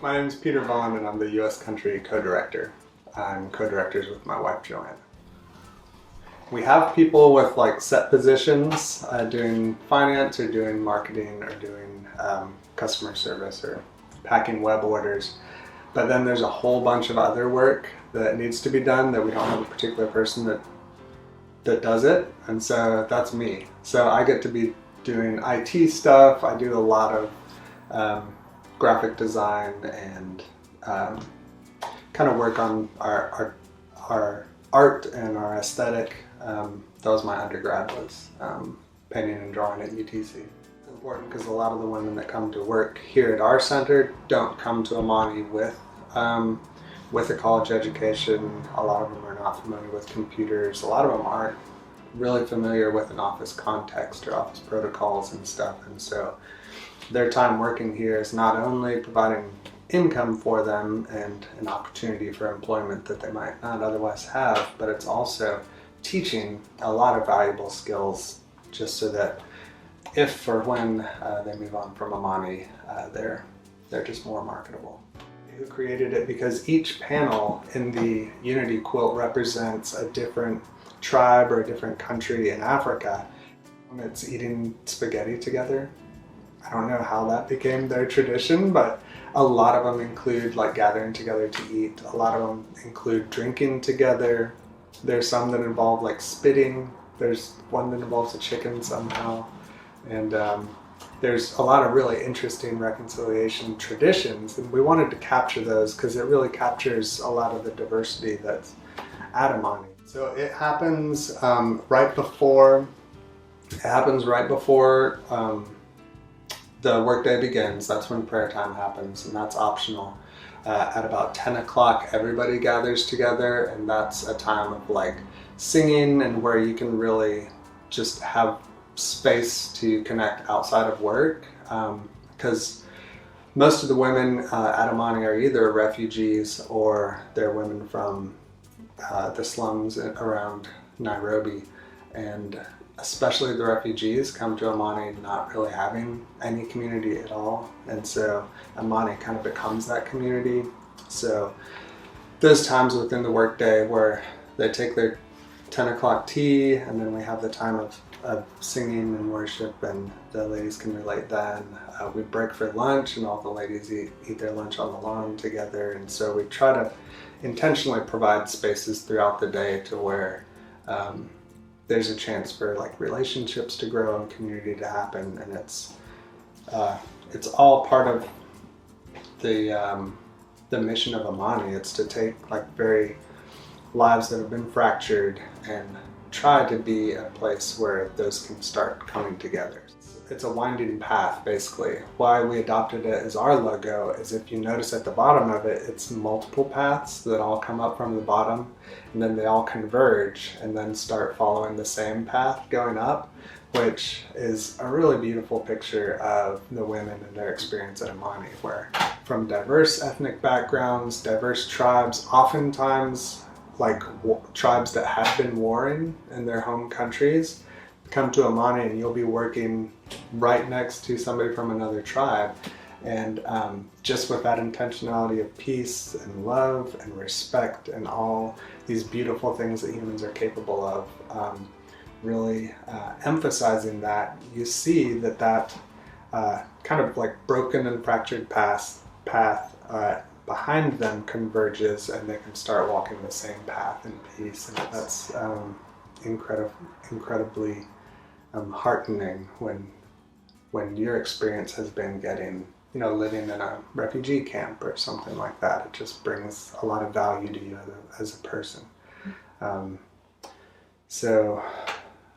My name is Peter Vaughn, and I'm the U.S. Country Co-Director. I'm co-directors with my wife, Joanne. We have people with like set positions doing finance or doing marketing or doing customer service or packing web orders. But then there's a whole bunch of other work that needs to be done that we don't have a particular person that does it. And so that's me. So I get to be doing IT stuff. I do a lot of graphic design and kind of work on our art and our aesthetic. That was my undergrad, was painting and drawing at UTC. It's important because a lot of the women that come to work here at our center don't come to Amani with a college education. A lot of them are not familiar with computers. A lot of them aren't really familiar with an office context or office protocols and stuff. And so their time working here is not only providing income for them and an opportunity for employment that they might not otherwise have, but it's also teaching a lot of valuable skills just so that if or when they move on from Amani, they're just more marketable. Who created it? Because each panel in the Unity Quilt represents a different tribe or a different country in Africa. It's eating spaghetti together. I don't know how that became their tradition, but a lot of them include like gathering together to eat. A lot of them include drinking together. There's some that involve like spitting. There's one that involves a chicken somehow. And there's a lot of really interesting reconciliation traditions. And we wanted to capture those because it really captures a lot of the diversity that's at Amani. So it happens right before the workday begins. That's when prayer time happens, and that's optional. At about 10 o'clock, everybody gathers together, and that's a time of like singing and where you can really just have space to connect outside of work. Because most of the women at Amani are either refugees or they're women from the slums around Nairobi, and especially the refugees come to Amani not really having any community at all, and so Amani kind of becomes that community. So those times within the workday where they take their 10 o'clock tea, and then we have the time of singing and worship, and the ladies can relate then. We break for lunch, and all the ladies eat their lunch on the lawn together, and so we try to intentionally provide spaces throughout the day to where there's a chance for like relationships to grow and community to happen, and it's all part of the mission of Amani. It's to take like very lives that have been fractured and try to be a place where those can start coming together. It's a winding path, basically. Why we adopted it as our logo is, if you notice at the bottom of it, it's multiple paths that all come up from the bottom, and then they all converge and then start following the same path going up, which is a really beautiful picture of the women and their experience at Amani, where from diverse ethnic backgrounds, diverse tribes, oftentimes like tribes that have been warring in their home countries, come to Amani, and you'll be working right next to somebody from another tribe, and just with that intentionality of peace and love and respect and all these beautiful things that humans are capable of, really emphasizing that, you see that kind of like broken and fractured path behind them converges, and they can start walking the same path in peace. And that's incredibly heartening when your experience has been living in a refugee camp or something like that. It just brings a lot of value to you as a person. So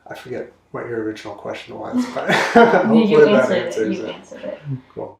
I forget what your original question was, but hopefully that answers it. You answered it. Cool.